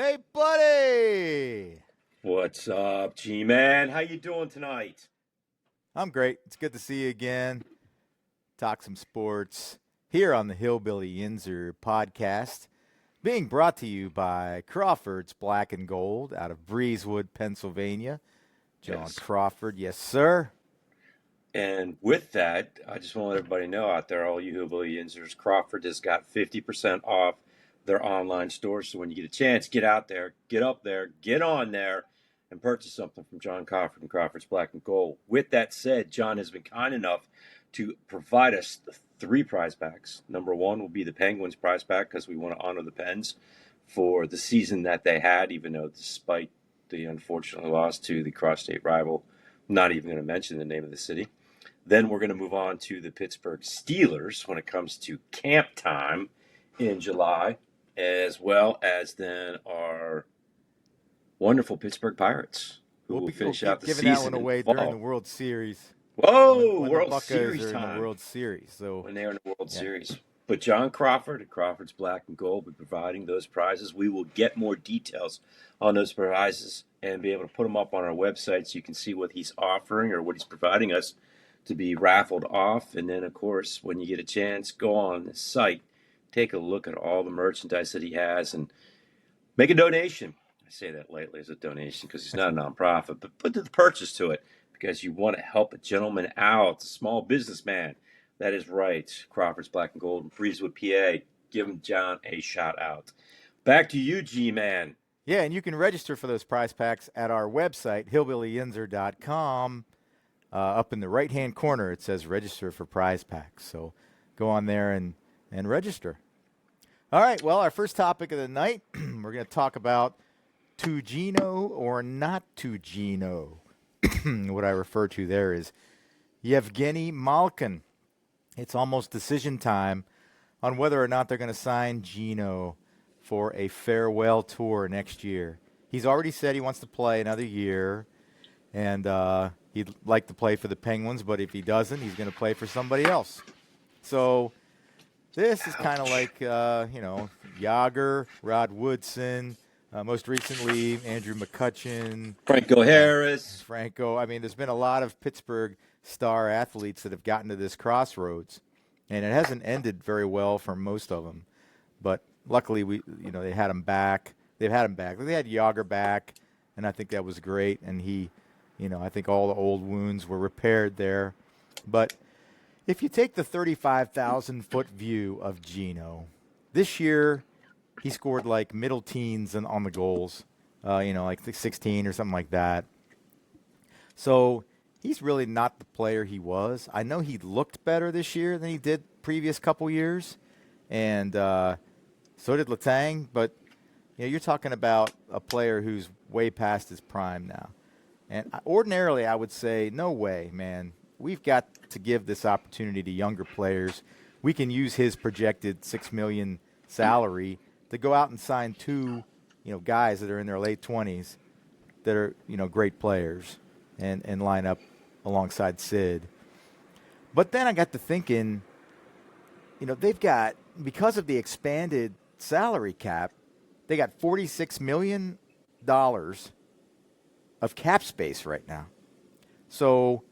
Hey, buddy! What's up, G-Man? How you doing tonight? I'm great. It's good to see you again. Talk some sports here on the HillbillYinzer Podcast, being brought to you by Crawford's Black and Gold out of Breezewood, Pennsylvania. John Yes. Crawford, yes, sir. And with that, I just want to let everybody know out there, all you HillbillYinzers, Crawford has got 50% off their online store. So when you get a chance, get out there, get up there, get on there, and purchase something from John Crawford and Crawford's Black and Gold. With that said, John has been kind enough to provide us 3 prize packs. Number 1 will be the Penguins prize pack because we want to honor the Pens for the season that they had, even though despite the unfortunate loss to the cross-state rival, I'm not even going to mention the name of the city. Then we're going to move on to the Pittsburgh Steelers when it comes to camp time in July, as well as then our wonderful Pittsburgh Pirates, who will finish out the giving season that one away in the fall. during the World Series. Whoa, when World the Series are in time. the World Series. So when they're in the World Yeah. Series. But John Crawford at Crawford's Black and Gold will be providing those prizes. We will get more details on those prizes and be able to put them up on our website so you can see what he's offering or what he's providing us to be raffled off. And then, of course, when you get a chance, go on the site, take a look at all the merchandise that he has, and make a donation. I say that lightly as a donation because he's not a nonprofit, but put the purchase to it because you want to help a gentleman out, a small businessman. That is right. Crawford's Black and Gold in Breezewood, PA. Give him John a shout out. Back to you, G-Man. yeah, and you can register for those prize packs at our website, HillbillYinzer.com. Up in the right-hand corner, it says register for prize packs. So go on there and register. All right, well, our first topic of the night, we're going to talk about to Gino or not to Gino. What I refer to there is Yevgeny Malkin. It's almost decision time on whether or not they're going to sign Gino for a farewell tour next year. He's already said he wants to play another year, and he'd like to play for the Penguins, but if he doesn't, he's going to play for somebody else. So this is kind of like, Yager, Rod Woodson, most recently Andrew McCutcheon. Franco Harris. I mean, there's been a lot of Pittsburgh star athletes that have gotten to this crossroads, and it hasn't ended very well for most of them. But luckily, they had him back. They've had him back. They had Yager back, and I think that was great. And he, I think all the old wounds were repaired there. But if you take the 35,000-foot view of Gino, this year he scored like middle teens on the goals, like 16 or something like that. So he's really not the player he was. I know he looked better this year than he did previous couple years, and so did Letang. But you're talking about a player who's way past his prime now. And ordinarily, I would say, no way, man. We've got to give this opportunity to younger players. We can use his projected $6 million salary to go out and sign 2, guys that are in their late 20s that are, great players and line up alongside Sid. But then I got to thinking, they've got, because of the expanded salary cap, they got $46 million of cap space right now. So,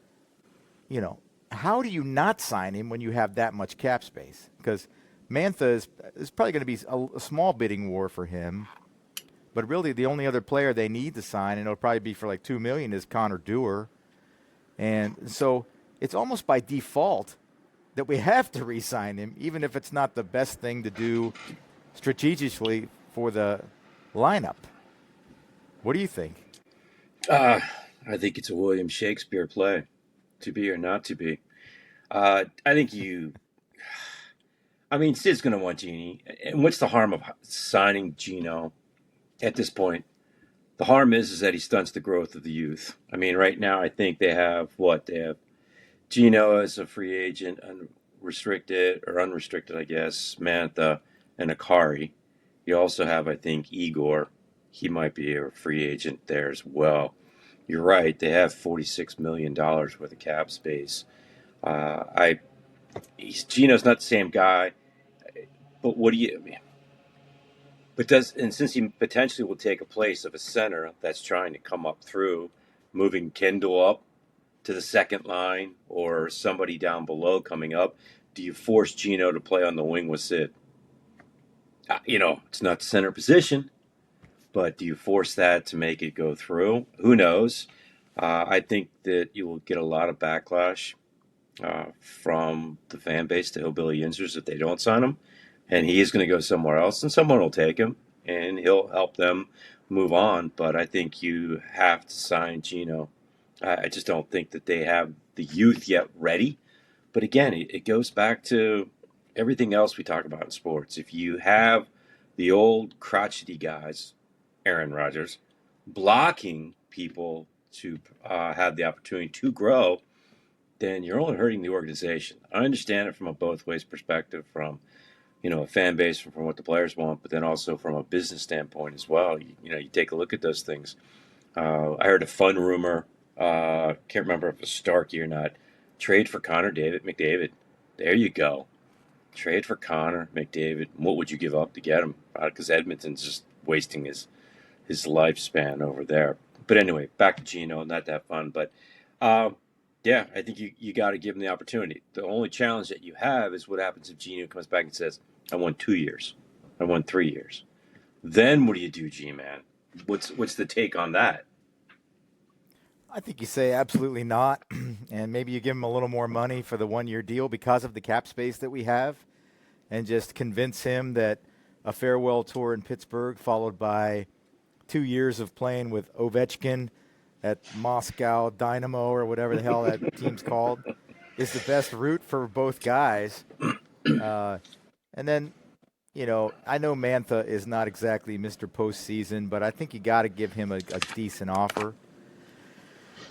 how do you not sign him when you have that much cap space? Because Mantha is probably going to be a small bidding war for him. But really, the only other player they need to sign, and it'll probably be for like $2 million, is Connor Dewar. And so it's almost by default that we have to re-sign him, even if it's not the best thing to do strategically for the lineup. What do you think? I think it's a William Shakespeare play, to be or not to be. I think Sid's going to want Genie. And what's the harm of signing Gino at this point? The harm is that he stunts the growth of the youth. I mean, right now, I think they have Gino as a free agent, unrestricted, I guess, Mantha and Akari. You also have, I think, Igor. He might be a free agent there as well. You're right. They have $46 million worth of cap space. Gino's not the same guy, but what do you? But since he potentially will take a place of a center that's trying to come up through, moving Kendall up to the second line or somebody down below coming up, do you force Gino to play on the wing with Sid? It's not the center position, but do you force that to make it go through? Who knows? I think that you will get a lot of backlash from the fan base to Hillbilly Yinzers if they don't sign him. And he is going to go somewhere else, and someone will take him, and he'll help them move on. But I think you have to sign Gino. I just don't think that they have the youth yet ready. But again, it goes back to everything else we talk about in sports. If you have the old crotchety guys, Aaron Rodgers, blocking people to have the opportunity to grow, then you're only hurting the organization. I understand it from a both ways perspective, from a fan base, from what the players want, but then also from a business standpoint as well. You take a look at those things. I heard a fun rumor. Can't remember if it was Starkey or not. Trade for Connor McDavid. There you go. Trade for Connor McDavid. What would you give up to get him? Because Edmonton's just wasting his lifespan over there. But anyway, back to Gino. Not that fun, but yeah, I think you got to give him the opportunity. The only challenge that you have is what happens if Gino comes back and says, "I won 2 years. I won 3 years." Then what do you do, G-Man? What's the take on that? I think you say absolutely not, and maybe you give him a little more money for the 1-year deal because of the cap space that we have, and just convince him that a farewell tour in Pittsburgh followed by 2 years of playing with Ovechkin at Moscow Dynamo or whatever the hell that team's called is the best route for both guys. And then, I know Mantha is not exactly Mr. Postseason, but I think you got to give him a decent offer.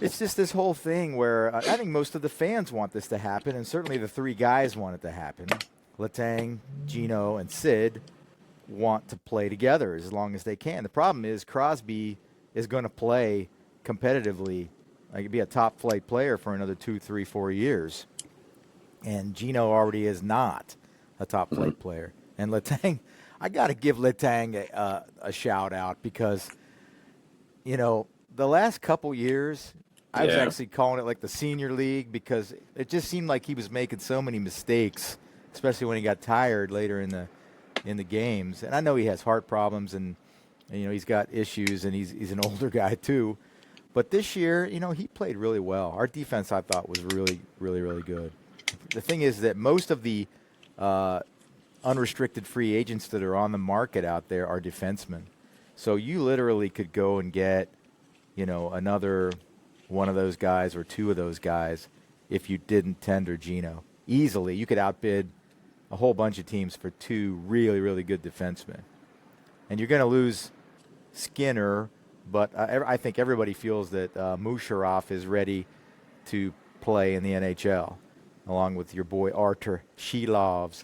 It's just this whole thing where I think most of the fans want this to happen, and certainly the three guys want it to happen. Letang, Gino, and Sid want to play together as long as they can. The problem is Crosby is going to play competitively, like be a top flight player for another 2, 3, 4 years. And Gino already is not a top flight player. And Letang, I got to give Letang a shout out because, the last couple years, I was actually calling it like the senior league because it just seemed like he was making so many mistakes, especially when he got tired later in the games. And I know he has heart problems and he's got issues and he's an older guy too. But this year, he played really well. Our defense, I thought, was really, really, really good. The thing is that most of the unrestricted free agents that are on the market out there are defensemen. So you literally could go and get, another one of those guys or two of those guys if you didn't tender Gino. Easily, you could outbid a whole bunch of teams for two really, really good defensemen. And you're going to lose Skinner, but I think everybody feels that Musharraf is ready to play in the NHL, along with your boy Artur Shilovs.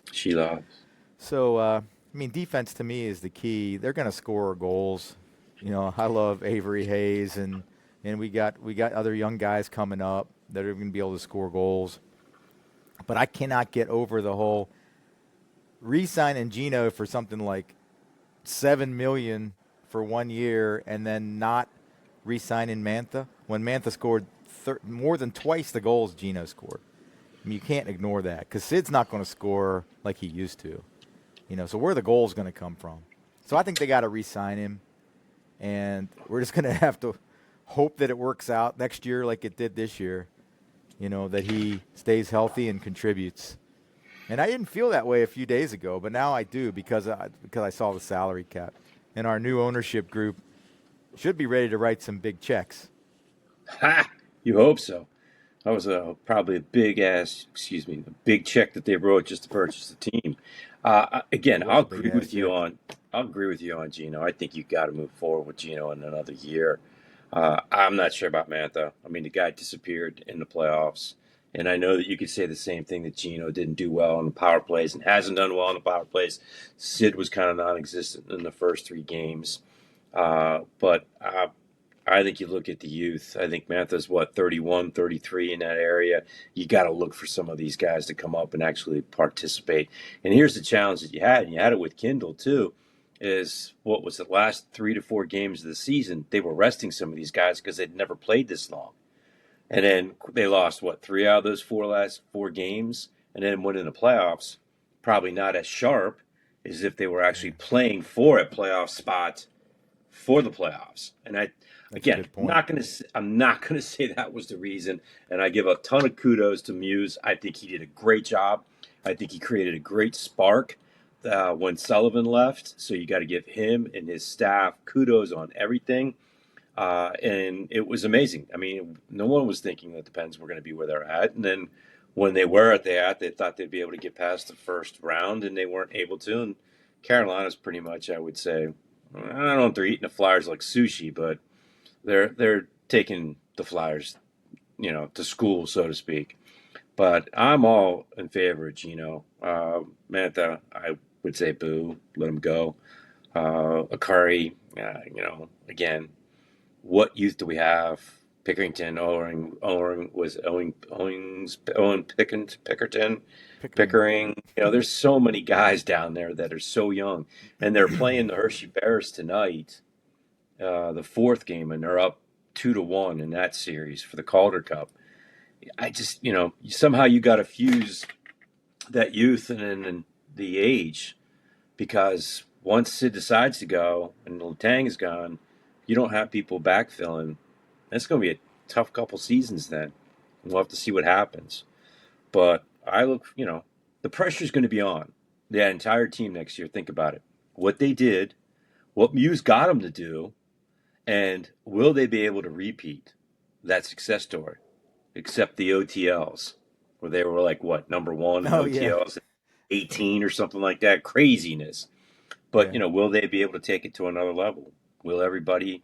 So, defense to me is the key. They're going to score goals. I love Avery Hayes, and we got other young guys coming up that are going to be able to score goals. But I cannot get over the whole re-signing Gino for something like $7 million for 1 year and then not re-signing Mantha when Mantha scored more than twice the goals Gino scored. You can't ignore that because Sid's not going to score like he used to. So where are the goals going to come from? So I think they got to re-sign him, and we're just going to have to hope that it works out next year like it did this year, that he stays healthy and contributes. And I didn't feel that way a few days ago, but now I do because I saw the salary cap. And our new ownership group should be ready to write some big checks. Ha! You hope so. That was probably a big check that they wrote just to purchase the team. Again, I'll agree with you on Gino. I think you got to move forward with Gino in another year. I'm not sure about Mantha. The guy disappeared in the playoffs, and I know that you could say the same thing that Gino didn't do well in the power plays and hasn't done well in the power plays. Sid was kind of non-existent in the first 3 games, but I think you look at the youth. I think Mantha's 31, 33 in that area. You got to look for some of these guys to come up and actually participate. And here's the challenge that you had, and you had it with Kindle too. is what was the last 3 to 4 games of the season, they were resting some of these guys because they'd never played this long. And then they lost, what, 3 out of those last 4 games, and then went in the playoffs, probably not as sharp as if they were actually playing for a playoff spot for the playoffs. And again, I'm not gonna say that was the reason. And I give a ton of kudos to Muse. I think he did a great job. I think he created a great spark when Sullivan left. So you got to give him and his staff kudos on everything. And it was amazing. I mean, no one was thinking that the Pens were going to be where they're at. And then when they were they thought they'd be able to get past the first round, and they weren't able to. And Carolina's pretty much, I would say, I don't know if they're eating the Flyers like sushi, but they're taking the Flyers, to school, so to speak. But I'm all in favor of Gino. Mantha, I would say boo, let him go. Akari, again, what youth do we have? Pickerington, Pickering. There's so many guys down there that are so young, and they're playing the Hershey Bears tonight, the 4th game, and they're up 2-1 in that series for the Calder Cup. I just, somehow you got to fuse that youth and the age, because once Sid decides to go and Letang is gone, you don't have people backfilling. That's going to be a tough couple seasons then. We'll have to see what happens. But the pressure is going to be on the entire team next year. Think about it. What they did, what Muse got them to do, and will they be able to repeat that success story? Except the OTLs, where they were like, what, number 1 in OTLs, 18 or something like that. Craziness. But, will they be able to take it to another level? Will everybody,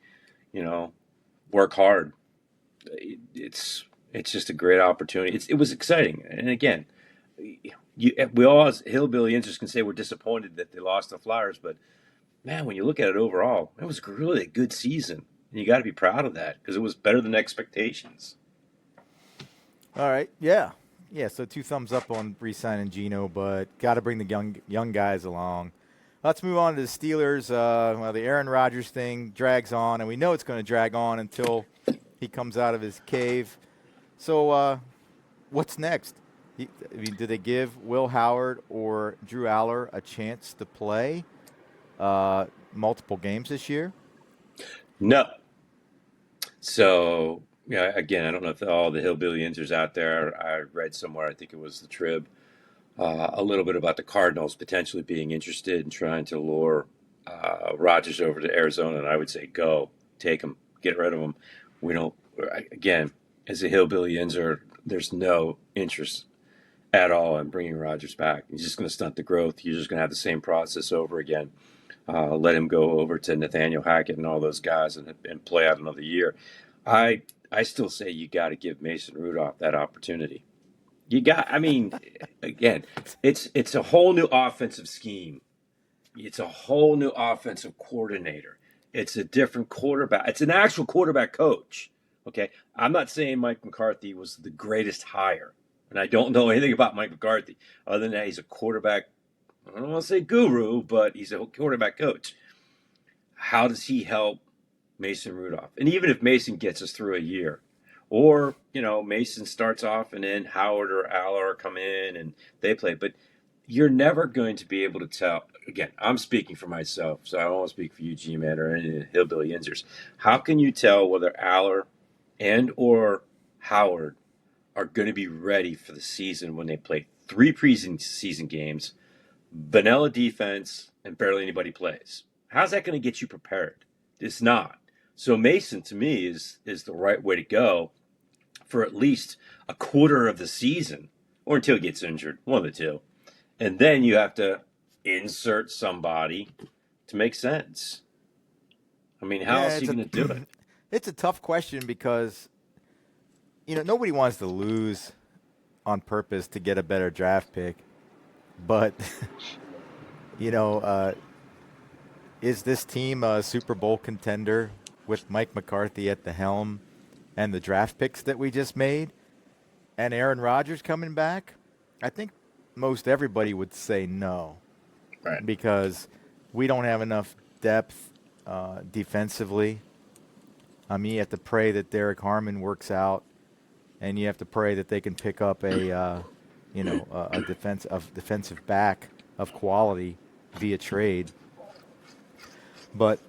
work hard? It's just a great opportunity. It was exciting. And again, we all as HillbillYinzers can say we're disappointed that they lost the Flyers, but man, when you look at it overall, it was really a good season. And you got to be proud of that, because it was better than expectations. All right. Yeah. So 2 thumbs up on re-signing Gino, but got to bring the young guys along. Let's move on to the Steelers. The Aaron Rodgers thing drags on, and we know it's going to drag on until he comes out of his cave. So what's next? Do they give Will Howard or Drew Aller a chance to play multiple games this year? No. So, again, I don't know if all the HillbillYinzers out there, I read somewhere, I think it was the Trib, a little bit about the Cardinals potentially being interested in trying to lure Rodgers over to Arizona. And I would say, go, take him, get rid of him. We don't, again, as a HillbillYinzer, there's no interest at all in bringing Rodgers back. He's just going to stunt the growth. You're just going to have the same process over again. Let him go over to Nathaniel Hackett and all those guys and play out another year. I still say you got to give Mason Rudolph that opportunity. Again, it's a whole new offensive scheme. It's a whole new offensive coordinator. It's a different quarterback. It's an actual quarterback coach. Okay, I'm not saying Mike McCarthy was the greatest hire, and I don't know anything about Mike McCarthy other than that he's a quarterback. I don't want to say guru, but he's a quarterback coach. How does he help Mason Rudolph? And even if Mason gets us through a year, or, Mason starts off and then Howard or Aller come in and they play. But you're never going to be able to tell. Again, I'm speaking for myself, so I don't want to speak for you, G-Man, or any of the HillbillYinzers. How can you tell whether Aller and or Howard are going to be ready for the season when they play 3 preseason games, vanilla defense, and barely anybody plays? How's that going to get you prepared? It's not. So Mason, to me, is the right way to go for at least a quarter of the season, or until he gets injured, one of the two. And then you have to insert somebody to make sense. I mean, how else are you going to do it? It's a tough question because, nobody wants to lose on purpose to get a better draft pick. But, is this team a Super Bowl contender with Mike McCarthy at the helm and the draft picks that we just made and Aaron Rodgers coming back? I think most everybody would say no. Right. Because we don't have enough depth defensively. I mean, you have to pray that Derek Harmon works out, and you have to pray that they can pick up a defensive back of quality via trade. But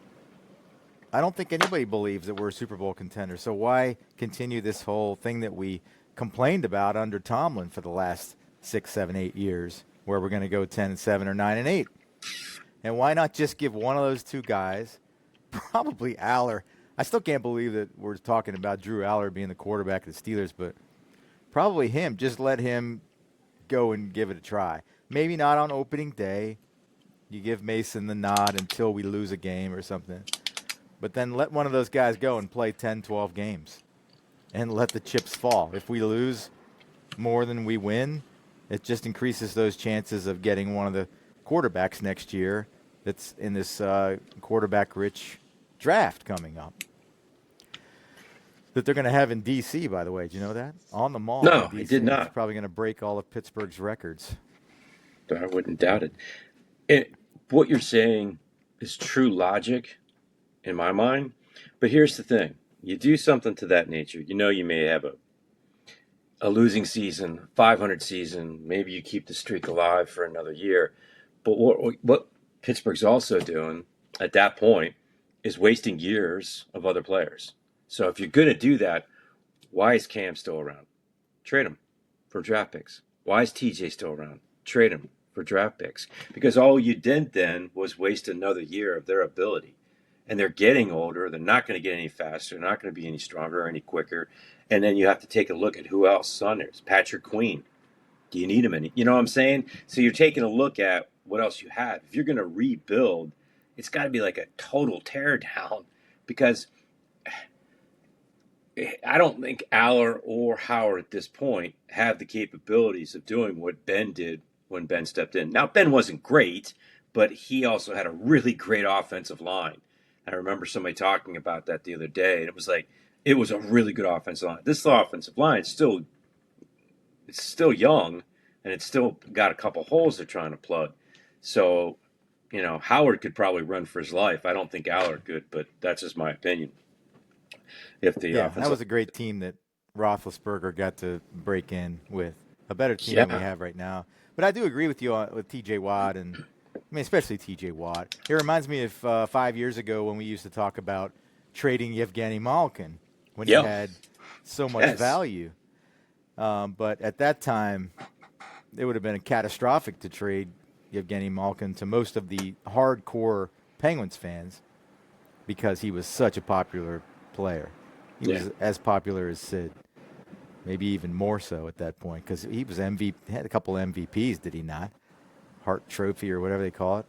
I don't think anybody believes that we're a Super Bowl contender. So why continue this whole thing that we complained about under Tomlin for the last 6, 7, 8 years, where we're going to go 10-7 or 9-8? And why not just give one of those two guys, probably Aller? I still can't believe that we're talking about Drew Aller being the quarterback of the Steelers, but probably him. Just let him go and give it a try. Maybe not on opening day. You give Mason the nod until we lose a game or something. But then let one of those guys go and play 10, 12 games and let the chips fall. If we lose more than we win, it just increases those chances of getting one of the quarterbacks next year that's in this quarterback-rich draft coming up that they're going to have in D.C., by the way. Do you know that? On the mall. No, in I did not. It's probably going to break all of Pittsburgh's records. I wouldn't doubt it. And what you're saying is true logic in my mind. But here's the thing. You do something to that nature. You know you may have a losing season, 500 season. Maybe you keep the streak alive for another year. But what Pittsburgh's also doing at that point is wasting years of other players. So if you're going to do that, why is Cam still around? Trade him for draft picks. Why is TJ still around? Trade him for draft picks. Because all you did then was waste another year of their ability. And they're getting older. They're not going to get any faster. They're not going to be any stronger or any quicker. And then you have to take a look at who else on there. Patrick Queen. Do you need him any? You know what I'm saying? So you're taking a look at what else you have. If you're going to rebuild, it's got to be like a total teardown, because I don't think Aller or Howard at this point have the capabilities of doing what Ben did when Ben stepped in. Now, Ben wasn't great, but he also had a really great offensive line. I remember somebody talking about that the other day, and it was like, it was a really good offensive line. This offensive line is still young, and it's still got a couple holes they're trying to plug. So, Howard could probably run for his life. I don't think Aller could, but that's just my opinion. That was a great team that Roethlisberger got to break in with. A better team than we have right now. But I do agree with you with T.J. Watt, and especially T.J. Watt. It reminds me of 5 years ago when we used to talk about trading Yevgeny Malkin when he had so much value. But at that time, it would have been catastrophic to trade Yevgeny Malkin to most of the hardcore Penguins fans because he was such a popular player. He was as popular as Sid, maybe even more so at that point, because he was MVP. Had a couple MVPs, did he not? Hart Trophy or whatever they call it.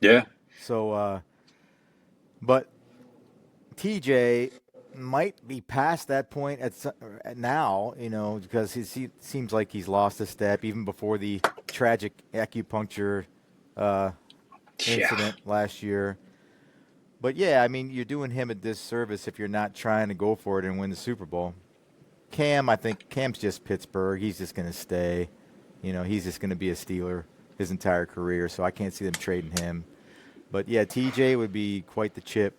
Yeah. So, but TJ might be past that point at now, because he seems like he's lost a step even before the tragic acupuncture incident last year. But, you're doing him a disservice if you're not trying to go for it and win the Super Bowl. Cam, I think Cam's just Pittsburgh. He's just going to stay. He's just going to be a Steeler his entire career, so I can't see them trading him. But, TJ would be quite the chip.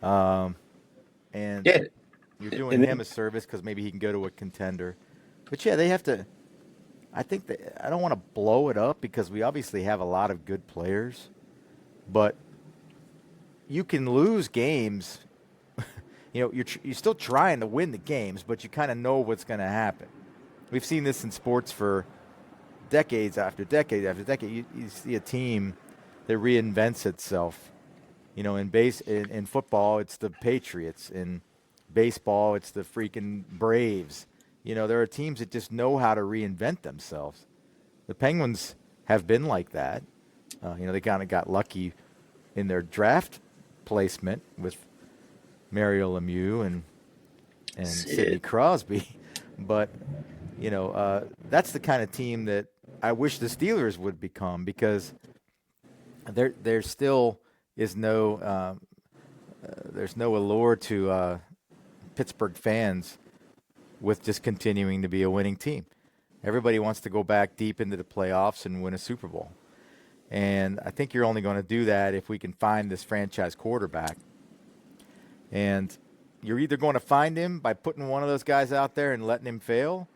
And you're doing him a service because maybe he can go to a contender. But, they have to – I think I don't want to blow it up because we obviously have a lot of good players. But – you can lose games. You're still trying to win the games, but you kind of know what's going to happen. We've seen this in sports for decades after decade after decade. You see a team that reinvents itself. In football, it's the Patriots. In baseball, it's the freaking Braves. There are teams that just know how to reinvent themselves. The Penguins have been like that. They kind of got lucky in their draft placement with Mario Lemieux and Sidney Crosby. But, that's the kind of team that I wish the Steelers would become, because there still is no there's no allure to Pittsburgh fans with just continuing to be a winning team. Everybody wants to go back deep into the playoffs and win a Super Bowl. And I think you're only going to do that if we can find this franchise quarterback. And you're either going to find him by putting one of those guys out there and letting him fail,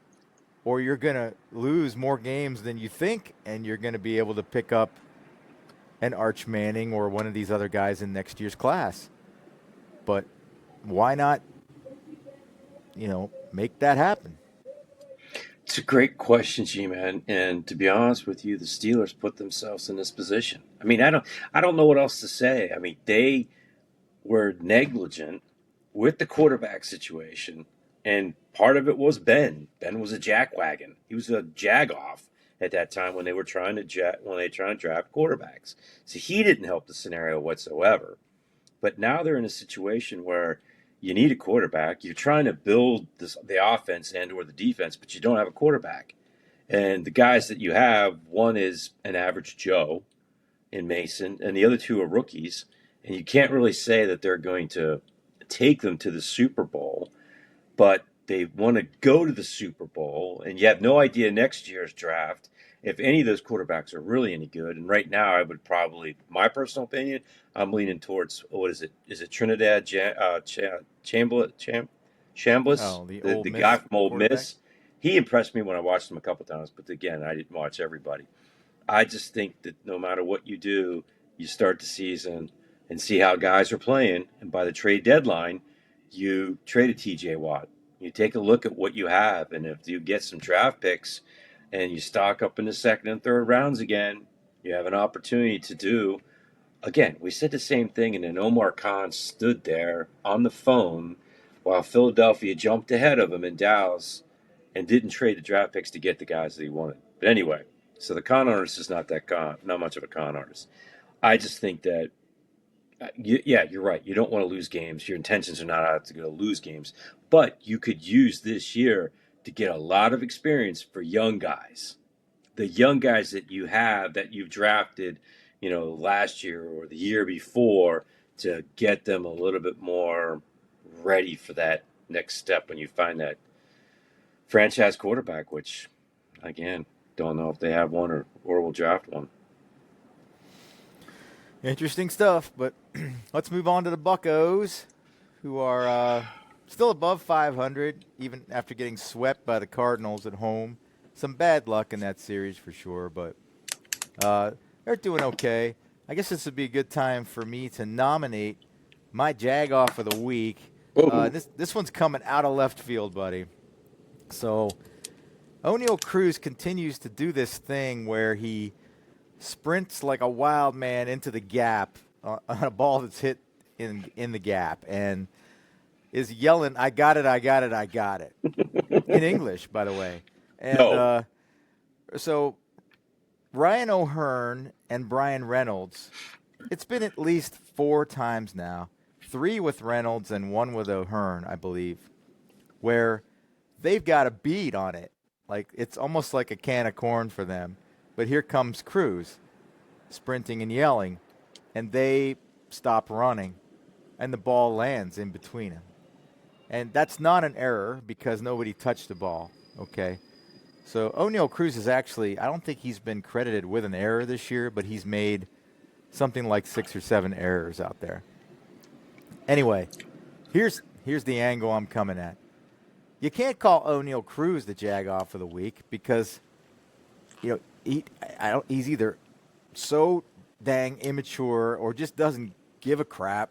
or you're going to lose more games than you think, and you're going to be able to pick up an Arch Manning or one of these other guys in next year's class. But why not, make that happen? It's a great question, G-Man. And to be honest with you, the Steelers put themselves in this position. I mean, I don't know what else to say. I mean, they were negligent with the quarterback situation, and part of it was Ben. Ben was a jackwagon. He was a jagoff at that time when they were trying to draft quarterbacks. So he didn't help the scenario whatsoever. But now they're in a situation where you need a quarterback. You're trying to build the offense and or the defense, but you don't have a quarterback. And the guys that you have, one is an average Joe in Mason, and the other two are rookies. And you can't really say that they're going to take them to the Super Bowl, but they want to go to the Super Bowl, and you have no idea next year's draft if any of those quarterbacks are really any good. And right now, I would probably, my personal opinion, I'm leaning towards, what is it? Is it Trinidad Chambliss? Oh, The guy from Ole Miss. He impressed me when I watched him a couple times, but again, I didn't watch everybody. I just think that no matter what you do, you start the season and see how guys are playing, and by the trade deadline, you trade a TJ Watt. You take a look at what you have, and if you get some draft picks and you stock up in the second and third rounds again, you have an opportunity to do. Again, we said the same thing, and then Omar Khan stood there on the phone while Philadelphia jumped ahead of him in Dallas and didn't trade the draft picks to get the guys that he wanted. But anyway, so the con artist is not much of a con artist. I just think that you're right. You don't want to lose games. Your intentions are not out to go lose games. But you could use this year to get a lot of experience for young guys. The young guys that you have, that you've drafted, last year or the year before, to get them a little bit more ready for that next step when you find that franchise quarterback, which, again, don't know if they have one or will draft one. Interesting stuff, but let's move on to the Buccos, who are still above 500, even after getting swept by the Cardinals at home. Some bad luck in that series for sure, but they're doing okay. I guess this would be a good time for me to nominate my Jag-Off of the week. This one's coming out of left field, buddy. So O'Neal Cruz continues to do this thing where he sprints like a wild man into the gap on a ball that's hit in the gap and is yelling, "I got it, I got it, I got it," in English, by the way. And so Ryan O'Hearn and Brian Reynolds, it's been at least 4 times now, 3 with Reynolds and 1 with O'Hearn, I believe, where they've got a beat on it. Like, it's almost like a can of corn for them. But here comes Cruz, sprinting and yelling, and they stop running, and the ball lands in between them. And that's not an error because nobody touched the ball, okay? So O'Neal Cruz is actually, I don't think he's been credited with an error this year, but he's made something like 6 or 7 errors out there. Anyway, here's the angle I'm coming at. You can't call O'Neal Cruz the Jag-Off of the week because, he's either so dang immature or just doesn't give a crap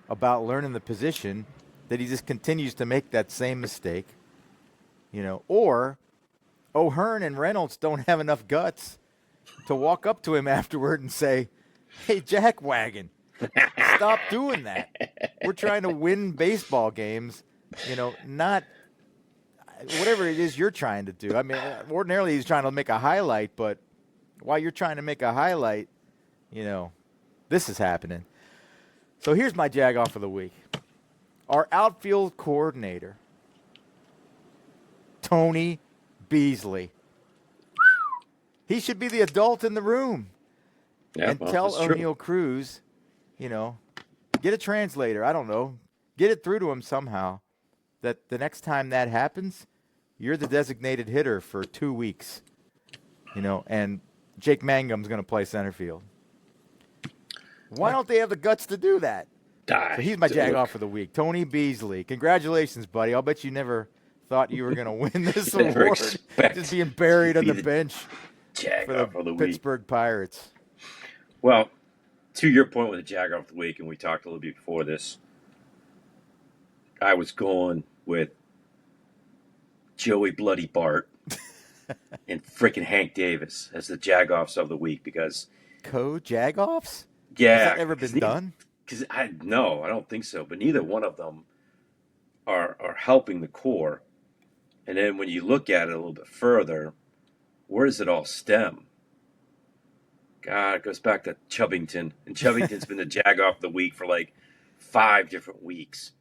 about learning the position that he just continues to make that same mistake, or O'Hearn and Reynolds don't have enough guts to walk up to him afterward and say, "Hey, jackwagon, stop doing that. We're trying to win baseball games, not whatever it is you're trying to do." I mean, ordinarily he's trying to make a highlight, but while you're trying to make a highlight, this is happening. So here's my Jag-Off of the week. Our outfield coordinator, Tony Beasley. He should be the adult in the room. Yeah, and tell O'Neal Cruz, get a translator. I don't know. Get it through to him somehow that the next time that happens, you're the designated hitter for 2 weeks. And Jake Mangum's going to play center field. Why don't they have the guts to do that? So he's my jag-off of the week, Tony Beasley. Congratulations, buddy. I'll bet you never thought you were going to win this award. Just being buried on the bench for the Pittsburgh Pirates. Well, to your point with the jag-off of the week, and we talked a little bit before this, I was going with Joey Bloody Bart and freaking Hank Davis as the jag-offs of the week because jag-offs? Yeah. Has that ever been done? Because no, I don't think so. But neither one of them are helping the core. And then when you look at it a little bit further, where does it all stem? God, it goes back to Chubbington. And Chubbington's been the jag-off of the week for like 5 different weeks.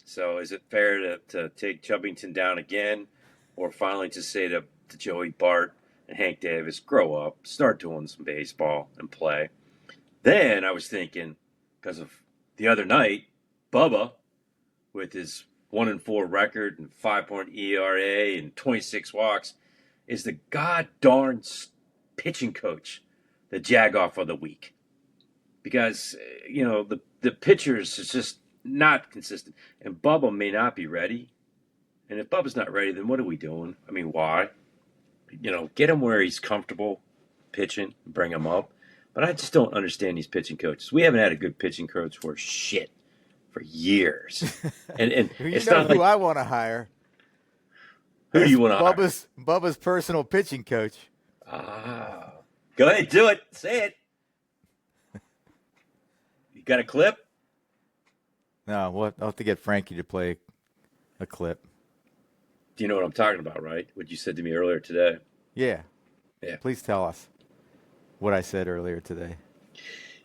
So is it fair to take Chubbington down again? Or finally to say to Joey Bart and Hank Davis, grow up, start doing some baseball and play. Then I was thinking, because of the other night, Bubba, with his 1-4 record and 5-point ERA and 26 walks, is the god-darn pitching coach, the jag-off of the week. Because, the pitchers is just not consistent. And Bubba may not be ready. And if Bubba's not ready, then what are we doing? I mean, why? Get him where he's comfortable pitching, bring him up. But I just don't understand these pitching coaches. We haven't had a good pitching coach for years. And it's not who I want to hire. Who do you want to hire? Bubba's personal pitching coach. Ah. Go ahead, do it. Say it. You got a clip? No, I'll have to get Frankie to play a clip. Do you know what I'm talking about, right? What you said to me earlier today. Yeah. Yeah. Please tell us what I said earlier today.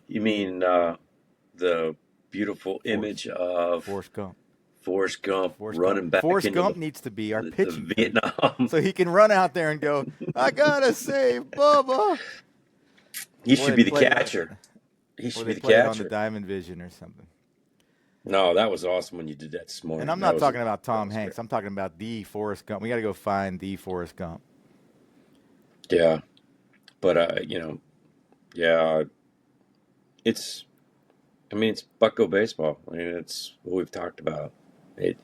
You mean the beautiful image of Forrest Gump. Running back. Forrest Gump needs to be our pitching Vietnam. So he can run out there and go, I gotta save Bubba. He should be the catcher. He should be the catcher. On the Diamond Vision or something. No, that was awesome when you did that this morning. And I'm not talking about Tom Hanks. I'm talking about the Forrest Gump. We got to go find the Forrest Gump. Yeah. But, it's bucko baseball. I mean, it's what we've talked about. And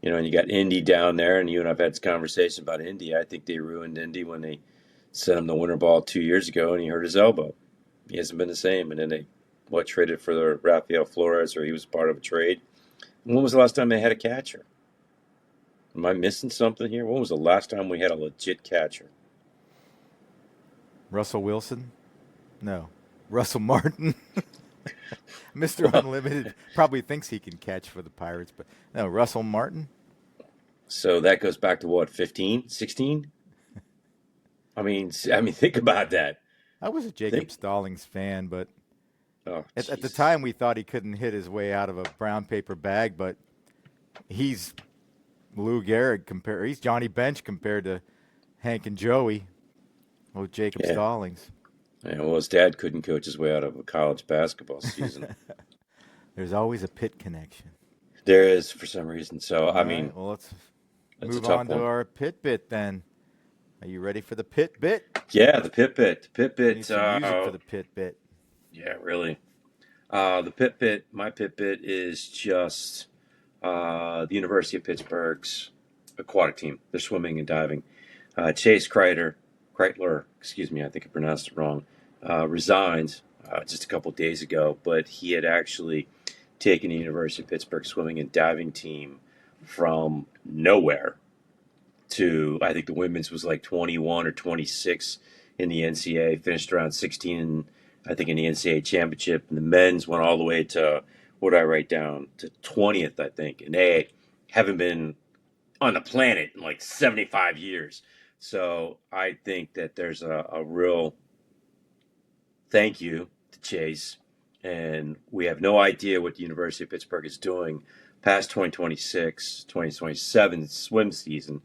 you got Indy down there, and you and I've had this conversation about Indy. I think they ruined Indy when they sent him the winter ball 2 years ago, and he hurt his elbow. He hasn't been the same. And then they, traded for the Rafael Flores, or he was part of a trade. And when was the last time they had a catcher? Am I missing something here? When was the last time we had a legit catcher? Russell Wilson? No. Russell Martin? Mr. Unlimited probably thinks he can catch for the Pirates, but no, Russell Martin? So that goes back to what, 15, 16? I mean, think about that. I was a Jacob Stallings fan, but at the Jesus. time we thought he couldn't hit his way out of a brown paper bag, but he's Lou Gehrig he's Johnny Bench compared to Hank and Joey. Oh, Jacob Stallings. Yeah, well, his dad couldn't coach his way out of a college basketball season. There's always a pit connection. There is, for some reason. So, All right, well, let's move on to our pit bit then. Are you ready for the pit bit? Yeah, the pit bit. The pit bit. Need some music for the pit bit. Yeah, really. The pit bit, my pit bit is just the University of Pittsburgh's aquatic team. They're swimming and diving. Chase Kreitler, excuse me, I think I pronounced it wrong, resigned just a couple days ago, but he had actually taken the University of Pittsburgh swimming and diving team from nowhere to, I think the women's was like 21 or 26 in the NCAA, finished around 16, I think, in the NCAA championship, and the men's went all the way to, what did I write down, to 20th, I think, and they haven't been on the planet in like 75 years. So I think that there's a real thank you to Chase, and we have no idea what the University of Pittsburgh is doing past 2026, 2027 swim season,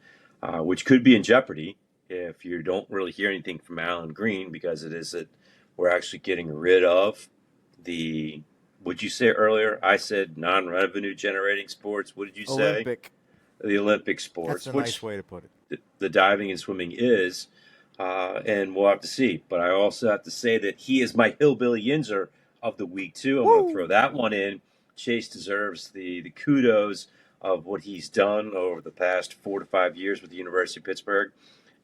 which could be in jeopardy if you don't really hear anything from Alan Green, because it is that we're actually getting rid of the, what'd you say earlier? I said non-revenue generating sports. What did you say? The Olympic sports. That's a nice way to put it. The diving and swimming is, and we'll have to see. But I also have to say that he is my Hillbilly Yinzer of the week, too. I'm going to Woo! throw that one in. Chase deserves the kudos of what he's done over the past 4 to 5 years with the University of Pittsburgh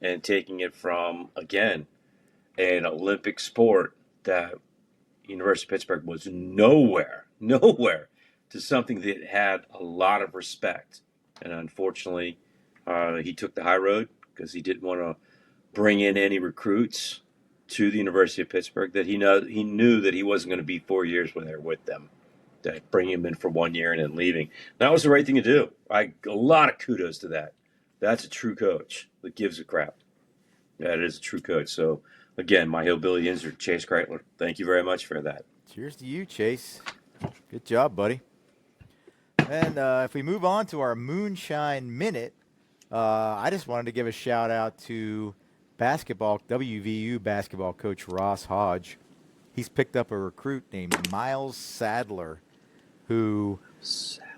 and taking it from, again, an Olympic sport that University of Pittsburgh was nowhere to something that had a lot of respect. And unfortunately, he took the high road because he didn't want to bring in any recruits to the University of Pittsburgh that he knew that he wasn't going to be 4 years there with them. That bringing him in for 1 year and then leaving. That was the right thing to do. A lot of kudos to that. That's a true coach that gives a crap. That is a true coach. So, again, my hillbilly Yinzer, Chase Kreitler, thank you very much for that. Cheers to you, Chase. Good job, buddy. And if we move on to our Moonshine Minute, I just wanted to give a shout-out to WVU basketball coach Ross Hodge. He's picked up a recruit named Miles Sadler, who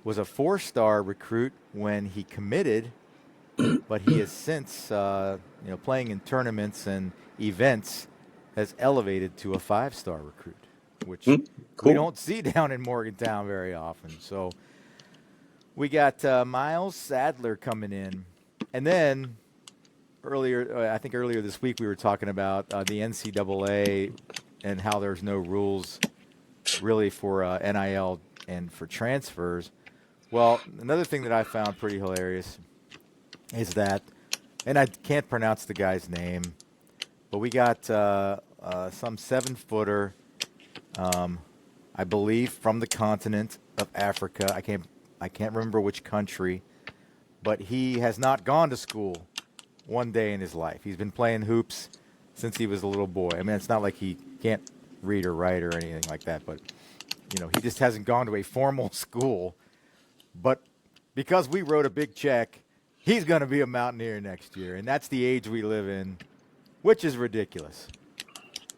was a 4-star recruit when he committed, but he has since, playing in tournaments and events, has elevated to a 5-star recruit, which Cool. we don't see down in Morgantown very often. So we got Miles Sadler coming in. And then earlier this week we were talking about the NCAA and how there's no rules really for NIL and for transfers. Well, another thing that I found pretty hilarious is that, and I can't pronounce the guy's name, but we got some 7-footer, I believe, from the continent of Africa. I can't remember which country, but he has not gone to school one day in his life. He's been playing hoops since he was a little boy. I mean, it's not like he can't read or write or anything like that, but he just hasn't gone to a formal school. But because we wrote a big check, he's going to be a Mountaineer next year, and that's the age we live in, which is ridiculous.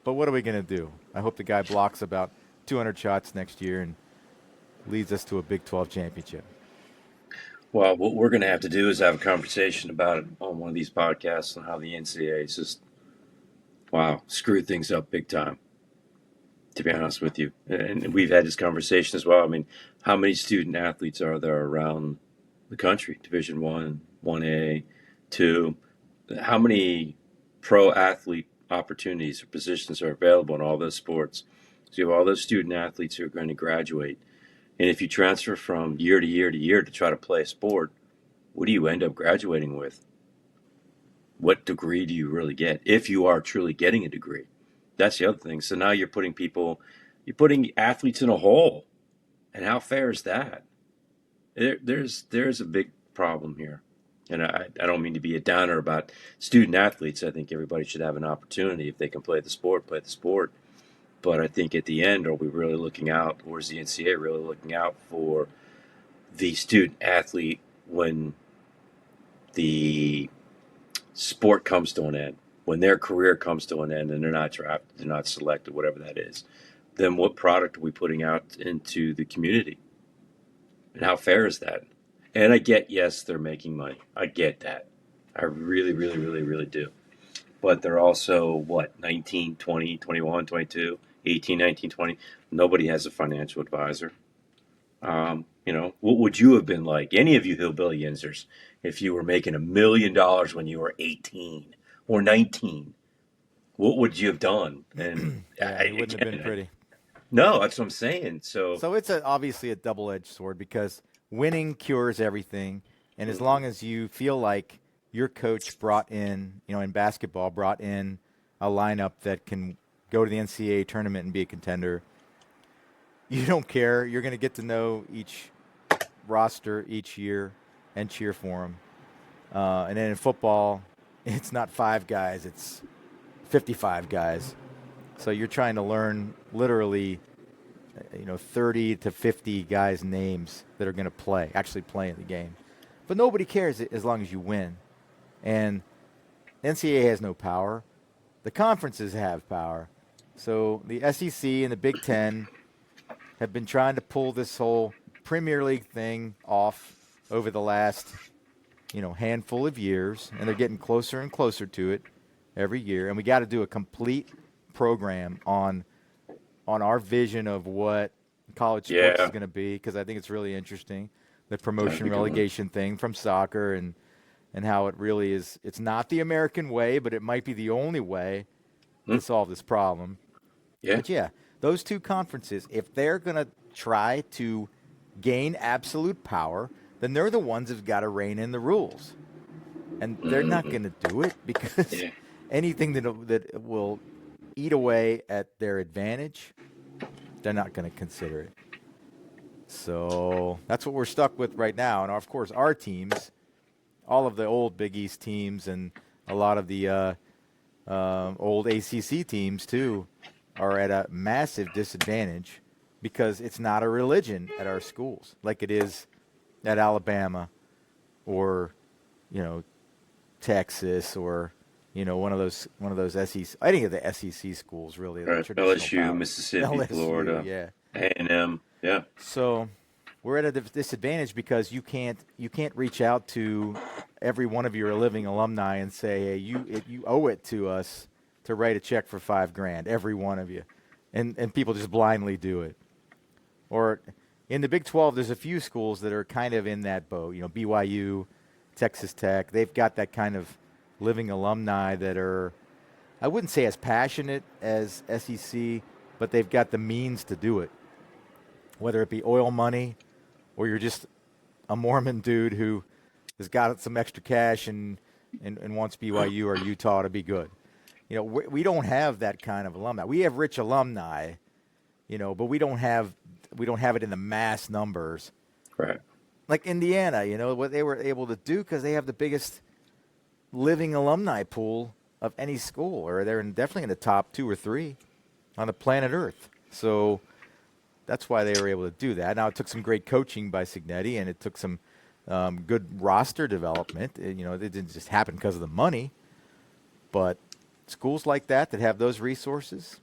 But what are we going to do? I hope the guy blocks about 200 shots next year and leads us to a Big 12 championship. Well, what we're going to have to do is have a conversation about it on one of these podcasts on how the NCAA is just, screwed things up big time, to be honest with you. And we've had this conversation as well. I mean, how many student athletes are there around the country? Division I, 1A, 2. How many pro athlete opportunities or positions are available in all those sports? So you have all those student athletes who are going to graduate. And if you transfer from year to year to year to try to play a sport, what do you end up graduating with? What degree do you really get if you are truly getting a degree? That's the other thing. So now you're putting athletes in a hole. And how fair is that? There's a big problem here. And I don't mean to be a downer about student athletes. I think everybody should have an opportunity. If they can play the sport, play the sport. But I think at the end, are we really looking out, or is the NCAA really looking out for the student athlete when the sport comes to an end, when their career comes to an end and they're not drafted, they're not selected, whatever that is? Then what product are we putting out into the community? And how fair is that? And I get, yes, they're making money. I get that. I really, really, really, really do. But they're also, 19, 20, 21, 22, 18, 19, 20. Nobody has a financial advisor. What would you have been like, any of you hillbilly Yinzers, if you were making $1 million when you were 18 or 19? What would you have done? And It wouldn't have been pretty. No, that's what I'm saying. So it's obviously a double-edged sword because winning cures everything. And as long as you feel like your coach brought in, in basketball, brought in a lineup that can go to the NCAA tournament and be a contender, you don't care. You're going to get to know each roster each year and cheer for them. And then in football, it's not 5 guys, it's 55 guys. So you're trying to learn literally, 30 to 50 guys' names that are going to actually play in the game. But nobody cares as long as you win. And NCAA has no power. The conferences have power. So the SEC and the Big Ten have been trying to pull this whole Premier League thing off over the last, handful of years, and they're getting closer and closer to it every year. And we got to do a complete program on on our vision of what college sports is Yeah, going to be, because I think it's really interesting, the that'd promotion be a good one. relegation thing from soccer, and how it really is. It's not the American way, but it might be the only way Hmm? to solve this problem. Yeah. But yeah, those two conferences, if they're going to try to gain absolute power, then they're the ones that've got to rein in the rules. And they're not Mm, going to do it because yeah. anything that will eat away at their advantage, they're not going to consider it. So that's what we're stuck with right now. And of course, our teams, all of the old Big East teams and a lot of the old ACC teams too, are at a massive disadvantage because it's not a religion at our schools like it is at Alabama or, you know, Texas or, you know, one of those SEC, any of the SEC schools really, All the right. traditional LSU, power. Mississippi, LSU, Florida, yeah. A&M. Yeah. So we're at a disadvantage because you can't reach out to every one of your living alumni and say, hey, you owe it to us to write a check for $5,000, every one of you, and people just blindly do it. Or in the Big 12, there's a few schools that are kind of in that boat. You know, BYU, Texas Tech, they've got that kind of living alumni that are, I wouldn't say as passionate as SEC, but they've got the means to do it. Whether it be oil money or you're just a Mormon dude who has got some extra cash and wants BYU or Utah to be good. You know, we don't have that kind of alumni. We have rich alumni, you know, but we don't have it in the mass numbers. Right. Like Indiana, you know, what they were able to do because they have the biggest living alumni pool of any school, or they're definitely in the top 2 or 3 on the planet Earth. So that's why they were able to do that. Now, it took some great coaching by Signetti, and it took some good roster development. You know, it didn't just happen because of the money. But schools like that have those resources,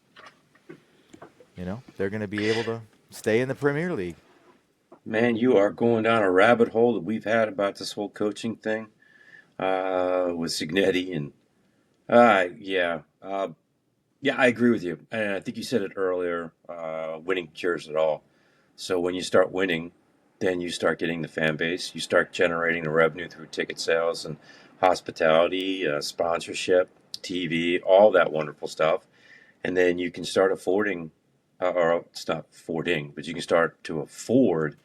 you know, they're going to be able to stay in the Premier League. Man, you are going down a rabbit hole that we've had about this whole coaching thing with Signetti. And yeah. Yeah, I agree with you. And I think you said it earlier, winning cures it all. So when you start winning, then you start getting the fan base. You start generating the revenue through ticket sales and hospitality, sponsorship, TV, all that wonderful stuff. And then you can start affording, or it's not affording, but you can start to afford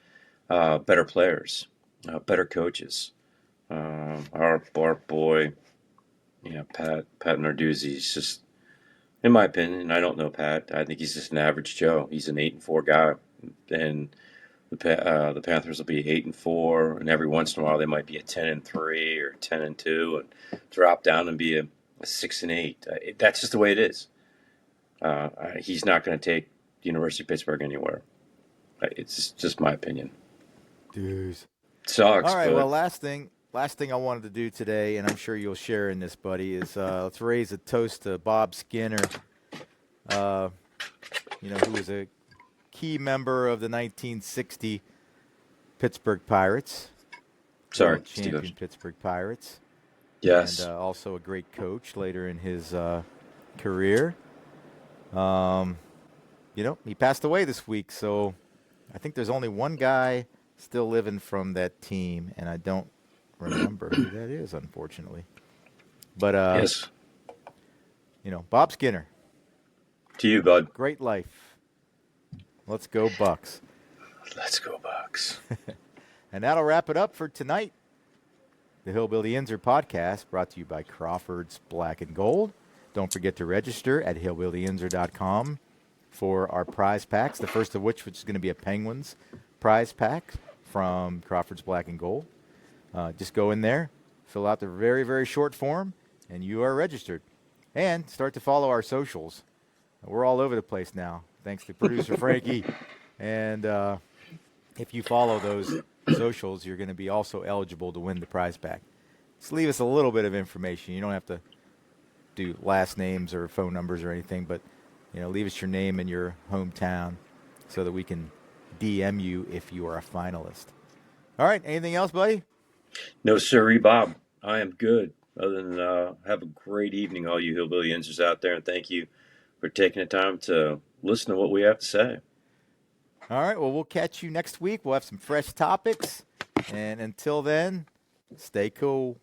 better players, better coaches. Our boy, yeah, Pat Narduzzi is just, in my opinion, I don't know Pat. I think he's just an average Joe. He's an 8-4 guy, and the Panthers will be 8-4, and every once in a while they might be a 10-3 or 10-2, and drop down and be a 6-8. That's just the way it is. He's not going to take the University of Pittsburgh anywhere. It's just my opinion. Dudes. Sucks, All right, but well, last thing I wanted to do today, and I'm sure you'll share in this, buddy, is let's raise a toast to Bob Skinner, you know, who was a key member of the 1960 Pittsburgh Pirates, sorry, world champion Steelers. Pittsburgh Pirates, Yes. and also a great coach later in his career. You know, he passed away this week, so I think there's only one guy still living from that team, and I don't remember who that is, unfortunately. But, Yes. you know, Bob Skinner, To you, bud. great life. Let's go Bucks. Let's go, Bucks. And that'll wrap it up for tonight. The HillbillYinzer Podcast, brought to you by Crawford's Black and Gold. Don't forget to register at HillbillYinzer.com for our prize packs, the first of which is going to be a Penguins prize pack from Crawford's Black and Gold. Just go in there, fill out the very, very short form, and you are registered. And start to follow our socials. We're all over the place now, thanks to producer Frankie. And if you follow those socials, you're going to be also eligible to win the prize pack. Just leave us a little bit of information. You don't have to do last names or phone numbers or anything, but you know, leave us your name and your hometown so that we can DM you if you are a finalist. All right, anything else, buddy? No, sirree, Bob. I am good. Other than have a great evening, all you hillbilly Yinzers out there, and thank you for taking the time to listen to what we have to say. All right. Well, we'll catch you next week. We'll have some fresh topics. And until then, stay cool.